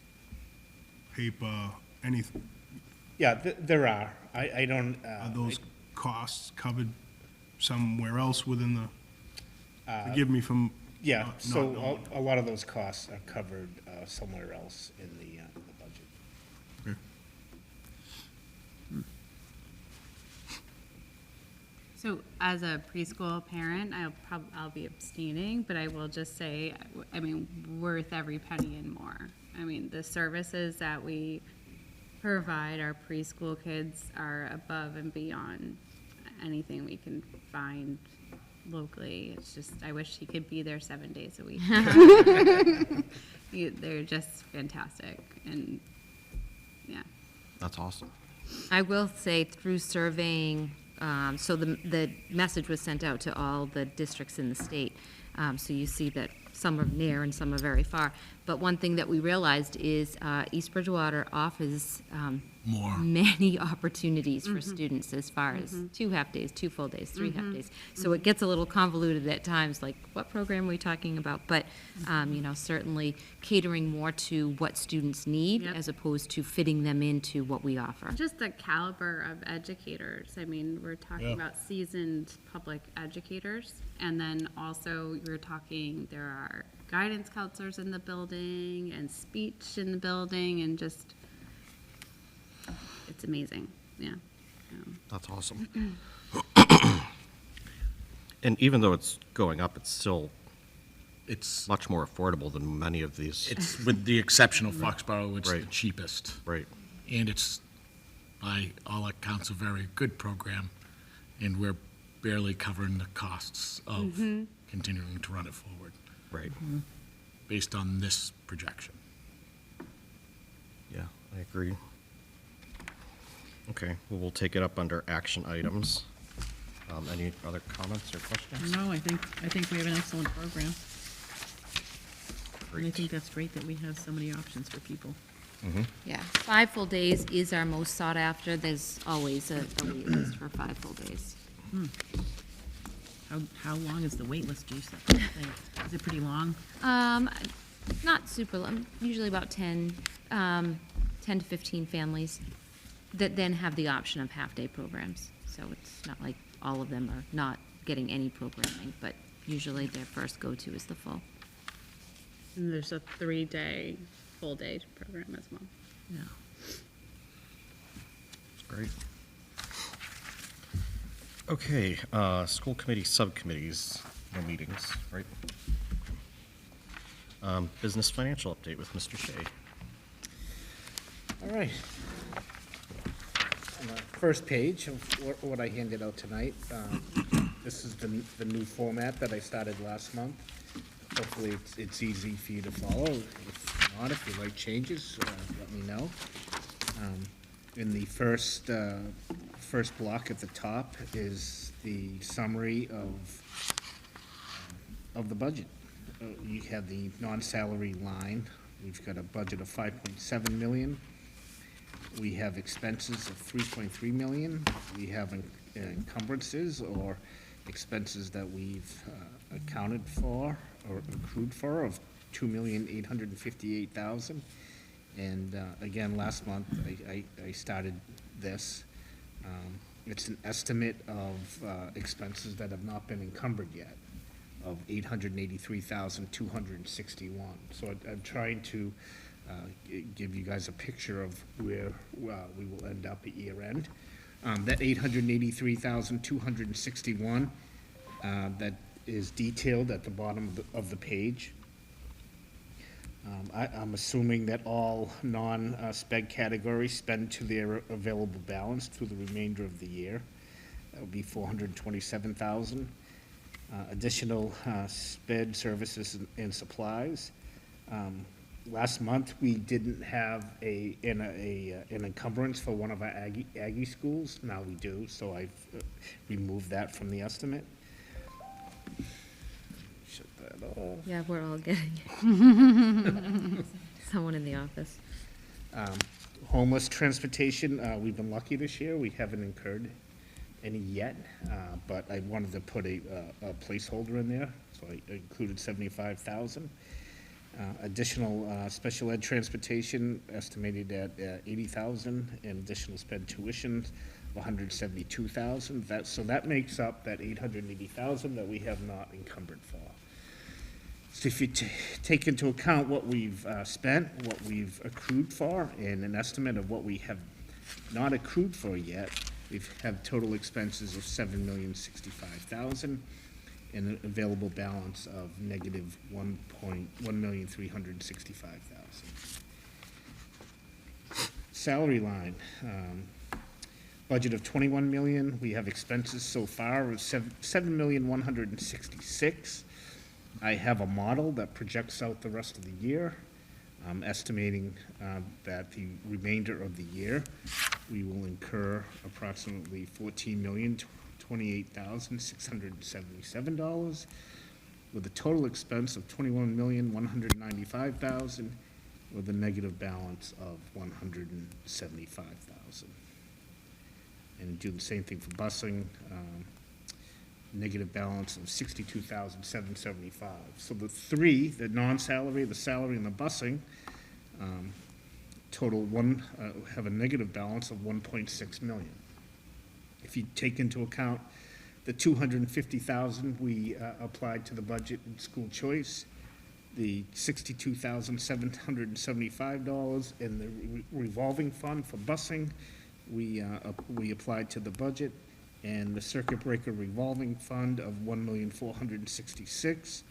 paper, anything? Yeah, there are. I don't, Are those costs covered somewhere else within the, forgive me from yeah, not so knowing. a lot of those costs are covered somewhere else in the budget. Okay. So as a preschool parent, I'll be abstaining, but I will just say, I mean, worth every penny and more. I mean, the services that we provide our preschool kids are above and beyond anything we can find locally. It's just, I wish he could be there 7 days a week. They're just fantastic, and yeah. That's awesome. I will say through surveying, so the message was sent out to all the districts in the state. So you see that some are near and some are very far. But one thing that we realized is East Bridgewater offers More. many opportunities for students as far as 2 half-days, 2 full days, 3 half-days. So it gets a little convoluted at times, like what program are we talking about? But, you know, certainly catering more to what students need Yep. as opposed to fitting them into what we offer. Just the caliber of educators. I mean, we're talking Yeah. about seasoned public educators. And then also, you're talking, there are guidance counselors in the building and speech in the building, and just, it's amazing, yeah. That's awesome. And even though it's going up, it's still It's, much more affordable than many of these. it's with the exception of Foxborough, it's the Right. cheapest. Right. And it's, by all accounts, a very good program, and we're barely covering the costs of continuing to run it forward, Right. based on this projection. Yeah, I agree. Okay, well, we'll take it up under action items. Any other comments or questions? No, I think we have an excellent program. And I Great. think that's great that we have so many options for people. Yeah, 5 full days is our most sought after. There's always a wait list for 5 full days. How long is the wait list, do you think? Is it pretty long? Not super long, usually about 10 to 15 families that then have the option of half-day programs. So it's not like all of them are not getting any programming, but usually their first go-to is the full. And there's a 3-day, full-day program as well. Yeah. Great. Okay, school committee subcommittees, no meetings, right? Business financial update with Mr. Shea. All right. On the first page of what I handed out tonight, this is the new format that I started last month. Hopefully, it's easy for you to follow. If not, if you like changes, let me know. In the first block at the top is the summary of the budget. You have the non-salary line. We've got a budget of 5.7 million. We have expenses of 3.3 million. We have encumbrances or expenses that we've accounted for or accrued for of 2,858,000. And again, last month, I started this. It's an estimate of expenses that have not been encumbered yet, of 883,261. So I'm trying to give you guys a picture of where we will end up at year end. That 883,261, that is detailed at the bottom of the page. I'm assuming that all non-sped categories spend to their available balance through the remainder of the year. That would be 427,000. Additional sped services and supplies. Last month, we didn't have an encumbrance for one of our Aggie schools. Now we do, so I've removed that from the estimate. Shut that off. Yeah, we're all getting someone in the office. Homeless transportation, we've been lucky this year. We haven't incurred any yet, but I wanted to put a placeholder in there, so I included 75,000. Additional special ed transportation estimated at 80,000, and additional sped tuition $172,000. So that makes up that $880,000 that we have not encumbered for. So if you take into account what we've spent, what we've accrued for, and an estimate of what we have not accrued for yet, we've had total expenses of $7,065,000 and an available balance of negative $1,365,000. Salary line, budget of $21 million. We have expenses so far of $7,166,000. I have a model that projects out the rest of the year. I'm estimating that the remainder of the year, we will incur approximately $14,028,677, with a total expense of $21,195,000, with a negative balance of $175,000. And do the same thing for busing. Negative balance of $62,775. So the three, the non-salary, the salary, and the busing, total have a negative balance of $1.6 million. If you take into account the $250,000 we applied to the budget in school choice, the $62,775, and the revolving fund for busing, we applied to the budget, and the circuit breaker revolving fund of $1,466,000,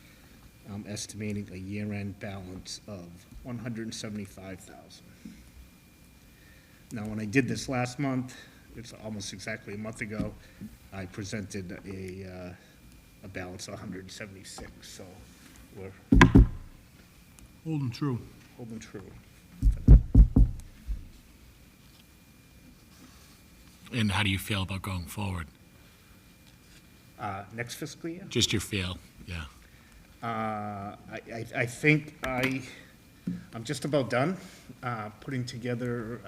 estimating a year-end balance of $175,000. Now, when I did this last month, it's almost exactly a month ago, I presented a balance of $176,000, so we're Holding true. holding true. And how do you feel about going forward? Next fiscal year? Just your feel, yeah. I think I'm just about done putting together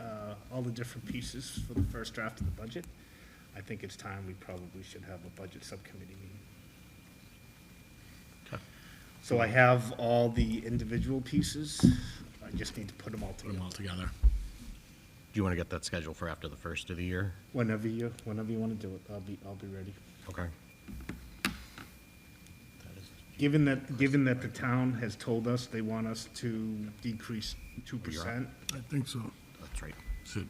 all the different pieces for the first draft of the budget. I think it's time we probably should have a budget subcommittee meeting. Okay. So I have all the individual pieces. I just need to put them all Put together. them all together. Do you want to get that scheduled for after the first of the year? Whenever you want to do it, I'll be ready. Okay. Given that the town has told us they want us to decrease 2%, I think so. That's right. So,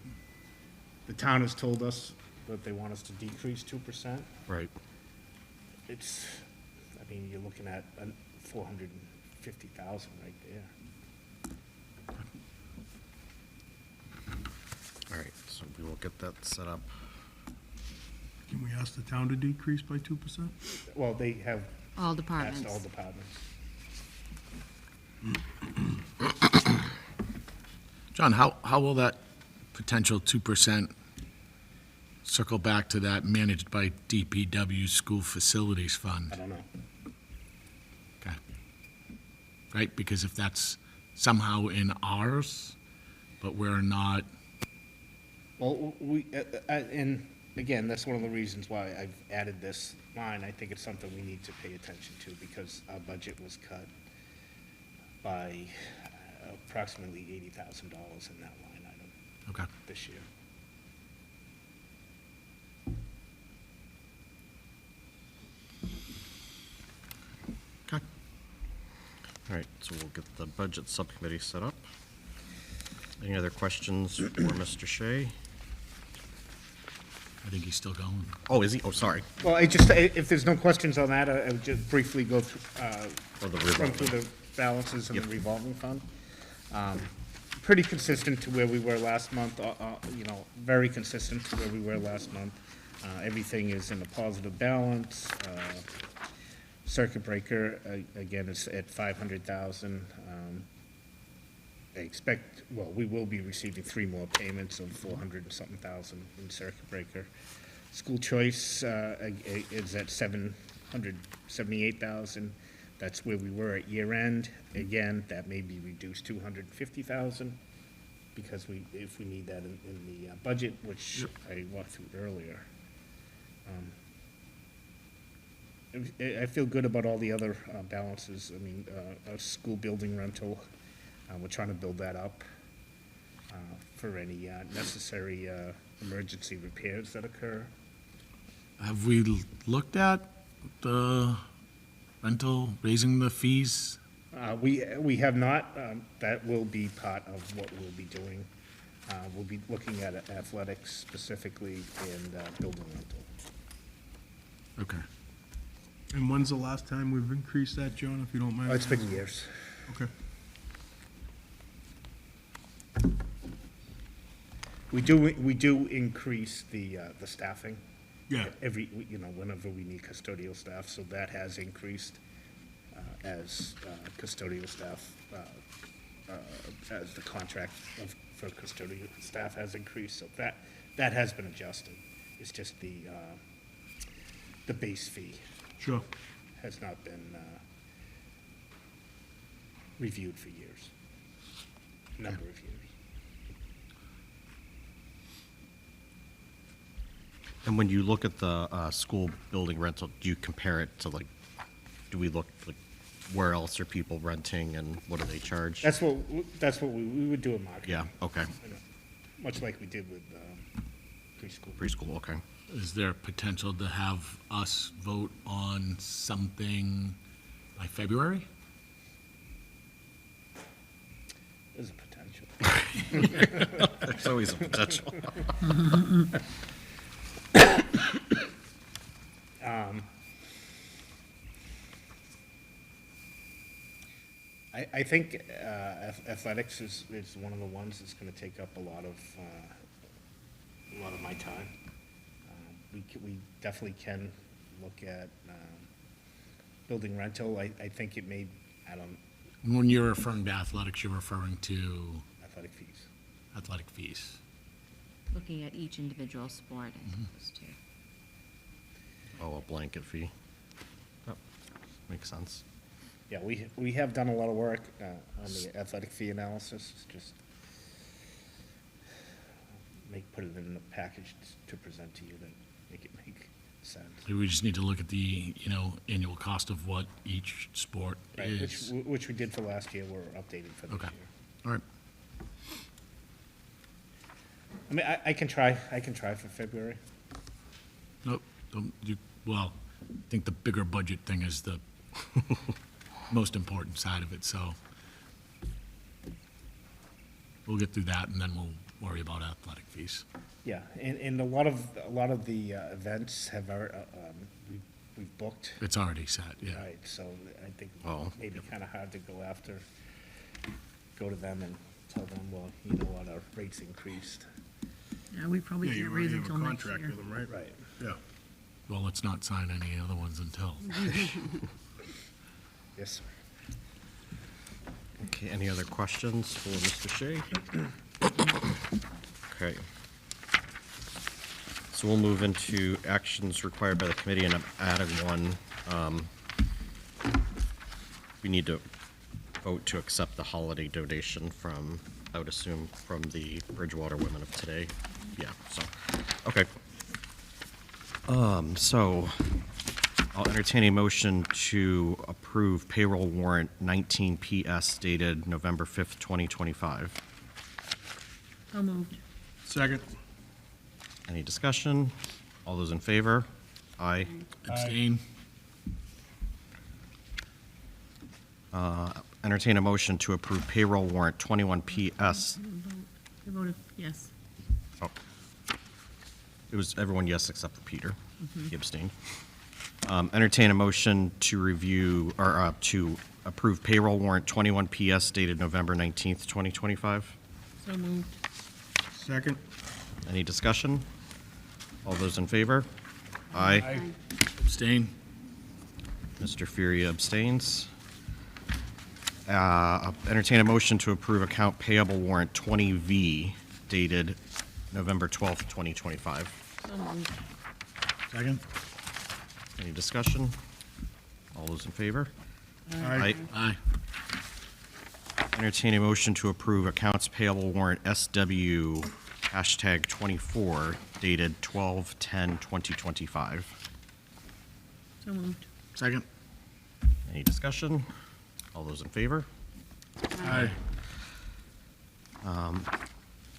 the town has told us that they want us to decrease 2%. Right. It's, I mean, you're looking at 450,000 right there. All right, so we will get that set up. Can we ask the town to decrease by 2%? Well, they have All asked departments. all departments. John, how will that potential 2% circle back to that managed by DPW School Facilities Fund? I don't know. Okay. Right, because if that's somehow in ours, but we're not, Well, and again, that's one of the reasons why I've added this line. I think it's something we need to pay attention to because our budget was cut by approximately $80,000 in that line item okay. this year. Okay. All right, so we'll get the budget subcommittee set up. Any other questions for Mr. Shea? I think he's still going. Oh, is he? Oh, sorry. Well, if there's no questions on that, I would just briefly go through, Oh, the run revolving. through the balances in the Yep. revolving fund. Pretty consistent to where we were last month, very consistent to where we were last month. Everything is in a positive balance. Circuit breaker, again, is at 500,000. I expect, well, we will be receiving 3 more payments of 400 and something thousand in circuit breaker. School choice is at 778,000. That's where we were at year end. Again, that may be reduced to 250,000 because if we need that in the budget, which I walked through earlier. I feel good about all the other balances. I mean, a school building rental, we're trying to build that up for any necessary emergency repairs that occur. Have we looked at the rental, raising the fees? We have not, that will be part of what we'll be doing. We'll be looking at athletics specifically and building rental. Okay. And when's the last time we've increased that, John, if you don't mind? Oh, it's been years. Okay. We do increase the staffing. Yeah. Whenever we need custodial staff, so that has increased as custodial staff, as the contract for custodial staff has increased, so that has been adjusted. It's just the base fee Sure. has not been reviewed for years, number of years. And when you look at the school building rental, do you compare it to do we look where else are people renting and what do they charge? That's what we would do a market. Yeah, okay. Much like we did with preschool. Preschool, okay. Is there potential to have us vote on something by February? There's a potential. There's always a potential. I think athletics is one of the ones that's going to take up a lot of my time. We definitely can look at building rental. I think it may, When you're referring to athletics, you're referring to athletic fees. athletic fees. Looking at each individual sport as opposed to. Oh, a blanket fee. Yep, makes sense. Yeah, we have done a lot of work on the athletic fee analysis. It's just put it in the package to present to you to make it make sense. We just need to look at the, annual cost of what each sport Right, is. which we did for last year. We're updating for this Okay. year. All right. I mean, I can try for February. Nope, well, I think the bigger budget thing is the most important side of it, so we'll get through that and then we'll worry about athletic fees. Yeah, and a lot of the events have we've booked. It's already set, yeah. Right, so I think Oh. maybe kind of hard to go to them and tell them, well, you know what, our rates increased. Yeah, we probably Yeah, can't you raise already it have a till next contract year. with them, right? Right. Yeah. Well, let's not sign any other ones until. Yes, sir. Okay, any other questions for Mr. Shea? Okay. So we'll move into actions required by the committee, and I'm adding one. We need to vote to accept the holiday donation from, I would assume, from the Bridgewater Women of Today. Yeah, so, okay. So I'll entertain a motion to approve payroll warrant 19 PS dated November 5th, 2025. So moved. Second. Any discussion? All those in favor? Aye. Abstain? Entertain a motion to approve payroll warrant 21 PS. I voted yes. Oh. It was everyone yes except for Peter. He abstained. Entertain a motion to review, or to approve payroll warrant 21 PS dated November 19th, 2025. So moved. Second. Any discussion? All those in favor? Aye. Abstain? Mr. Furia abstains. Entertain a motion to approve account payable warrant 20V dated November 12th, 2025. So moved. Second? Any discussion? All those in favor? Aye. Aye. Entertain a motion to approve accounts payable warrant SW #24 dated 12/10/2025. So moved. Second? Any discussion? All those in favor? Aye.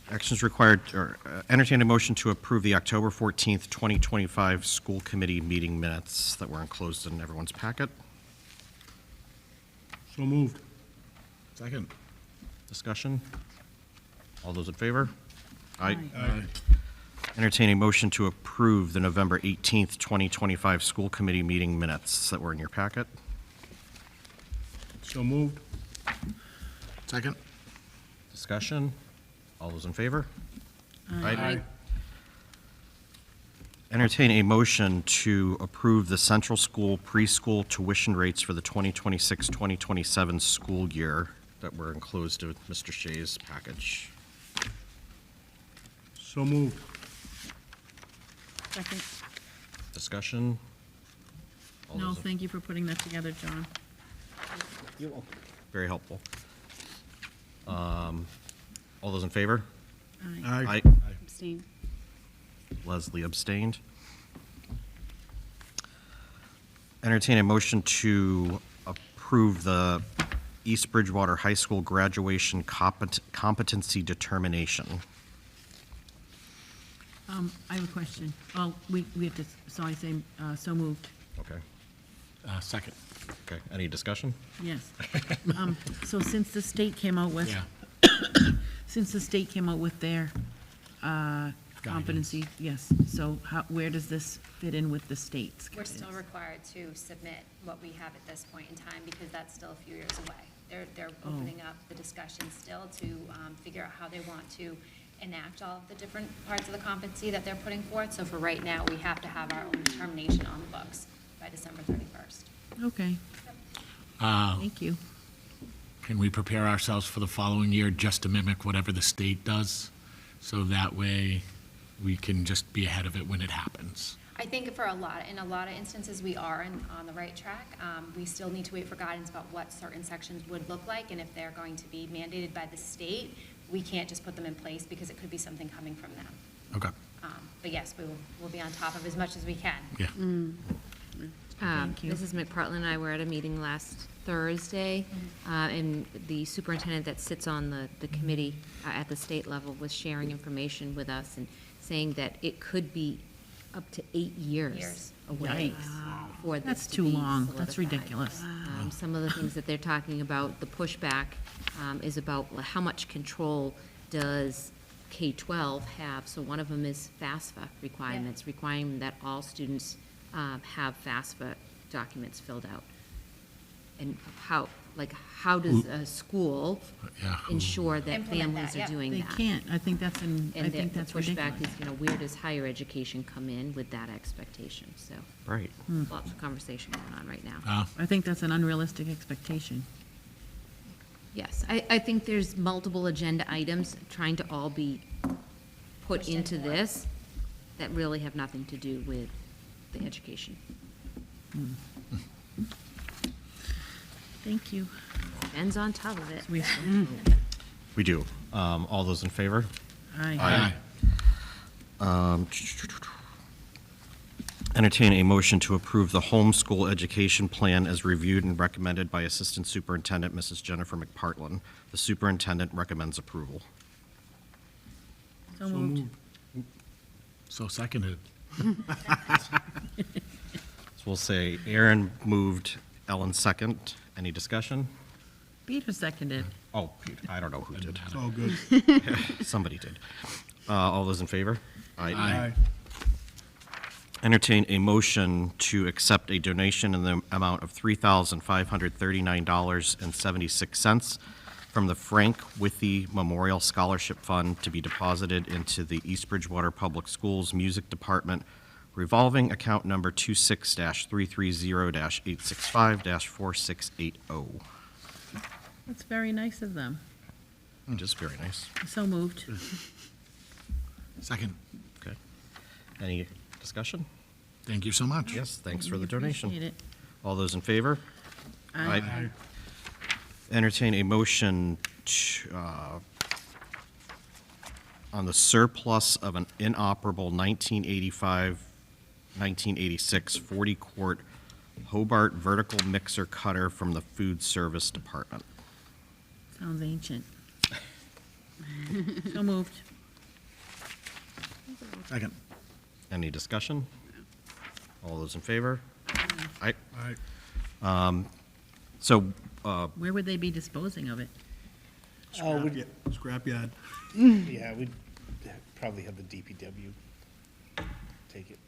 Actions required, or entertain a motion to approve the October 14th, 2025 school committee meeting minutes that were enclosed in everyone's packet. So moved. Second. Discussion? All those in favor? Aye. Aye. Entertain a motion to approve the November 18th, 2025 school committee meeting minutes that were in your packet. So moved. Second. Discussion? All those in favor? Aye. Entertain a motion to approve the central school preschool tuition rates for the 2026-2027 school year that were enclosed with Mr. Shea's package. So moved. Second. Discussion? All No, those in- thank you for putting that together, John. Very helpful. All those in favor? Aye. Aye. Abstain. Leslie abstained. Entertain a motion to approve the East Bridgewater High School graduation competency determination. I have a question. Well, we have to, so I say, so moved. Okay. Second. Okay, any discussion? Yes. So since the state came out with, Yeah. since the state came out with their competency, yes, so how, where does this fit in with the state's? We're still required to submit what we have at this point in time because that's still a few years away. They're opening up the discussion still to figure out how they want to enact all of the different parts of the competency that they're putting forth. So for right now, we have to have our own determination on the books by December 31st. Okay. Thank you. Can we prepare ourselves for the following year just to mimic whatever the state does? So that way, we can just be ahead of it when it happens. I think in a lot of instances, we are on the right track. We still need to wait for guidance about what certain sections would look like, and if they're going to be mandated by the state, we can't just put them in place because it could be something coming from them. Okay. But yes, we'll be on top of as much as we can. Yeah. Thank you. Mrs. McPartland and I were at a meeting last Thursday, and the superintendent that sits on the committee at the state level was sharing information with us and saying that it could be up to 8 years Years. away Yikes. for this That's to too be long. That's solidified. ridiculous. Some of the things that they're talking about, the pushback is about how much control does K-12 have? So one of them is FAFSA requirements, requiring that all students have FAFSA documents filled out. And how does a school Yeah, who- ensure that Implement families that, are yeah. doing They that? can't. I think that's And the that's pushback ridiculous. is, where does higher education come in with that expectation? So Right. lots of conversation going on right now. I think that's an unrealistic expectation. Yes, I think there's multiple agenda items trying to all be put Pushed into into one. this that really have nothing to do with the education. Thank you. Ben's on top of it. We do. All those in favor? Aye. Entertain a motion to approve the homeschool education plan as reviewed and recommended by Assistant Superintendent Mrs. Jennifer McPartland. The superintendent recommends approval. So moved. So seconded. So we'll say Aaron moved, Ellen second. Any discussion? Peter seconded. Oh, I don't know who did. It's all good. Somebody did. All those in favor? Aye. Entertain a motion to accept a donation in the amount of $3,539.76 from the Frank Withy Memorial Scholarship Fund to be deposited into the East Bridgewater Public Schools Music Department revolving account number 26-330-865-4680. That's very nice of them. Just very nice. So moved. Second. Okay. Any discussion? Thank you so much. Yes, thanks for We the donation. appreciate it. All those in favor? Aye. Entertain a motion on the surplus of an inoperable 1986 40-quart Hobart vertical mixer cutter from the Food Service Department. Sounds ancient. So moved. Second. Any discussion? All those in favor? Aye. All right. So, Where would they be disposing of it? Scrapyard. Yeah, we'd probably have the DPW take it.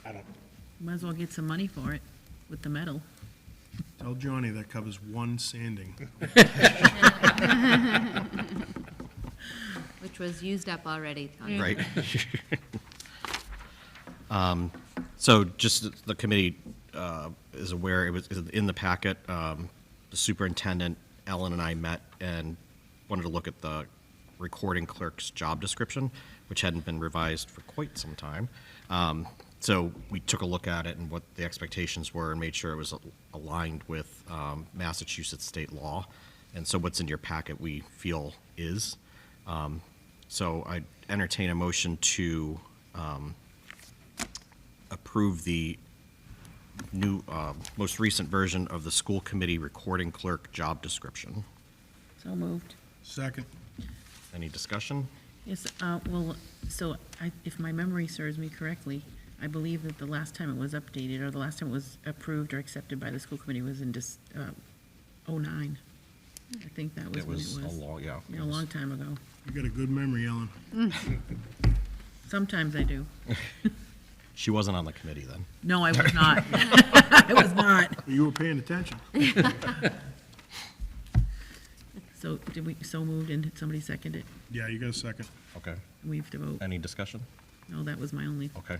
I don't, Might as well get some money for it with the metal. Tell Johnny that covers one sanding. Which was used up already. Tanya. right. So just the committee is aware, it was in the packet, the superintendent, Ellen and I met and wanted to look at the recording clerk's job description, which hadn't been revised for quite some time. So we took a look at it and what the expectations were and made sure it was aligned with Massachusetts state law. And so what's in your packet, we feel is. So I entertain a motion to approve the new, most recent version of the school committee recording clerk job description. So moved. Second. Any discussion? Yes, well, so if my memory serves me correctly, I believe that the last time it was updated, or the last time it was approved or accepted by the school committee was in '09. I think that was It when was it was. a long, yeah. Yeah, a long time ago. You got a good memory, Ellen. Sometimes I do. She wasn't on the committee then. No, I was not. I was not. You were paying attention. So did we, so moved and did somebody second it? Yeah, you got a second. Okay. We have to vote. Any discussion? No, that was my only. Okay.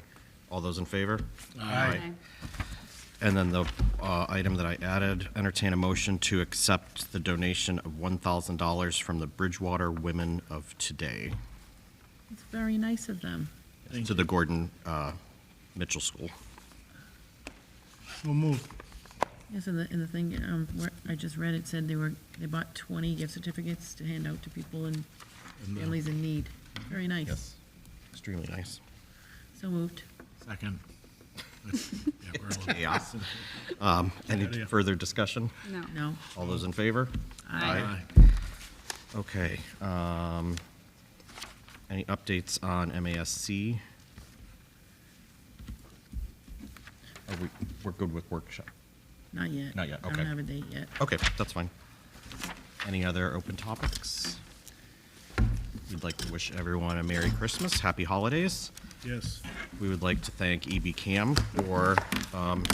All those in favor? Okay. And then the item that I added, entertain a motion to accept the donation of $1,000 from the Bridgewater Women of Today It's very nice of them. to the Gordon Mitchell School. So moved. Yes, and the thing, where I just read, it said they bought 20 gift certificates to hand out to people and families in need. Very nice. Yes. Extremely nice. So moved. Second. Yeah, we're a little- Chaos. Any idea. further discussion? No. No. All those in favor? Aye. Okay. Any updates on MASC? We're good with workshop. Not yet. Not yet, I okay. don't have a date yet. Okay, that's fine. Any other open topics? We'd like to wish everyone a Merry Christmas, Happy Holidays. Yes. We would like to thank EBCAM for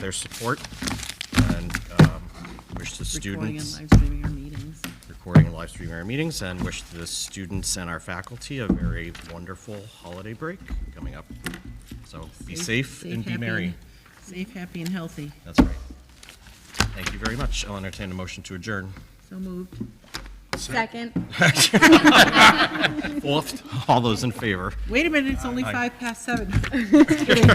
their support and wish the Recording and students, live streaming our meetings. recording and live streaming our meetings, and wish the students and our faculty a very wonderful holiday break coming up. So be safe and be happy, merry. Safe, happy, and healthy. That's right. Thank you very much. I'll entertain a motion to adjourn. So moved. Second. All those in favor? Wait a minute, it's only 7:05. Kidding.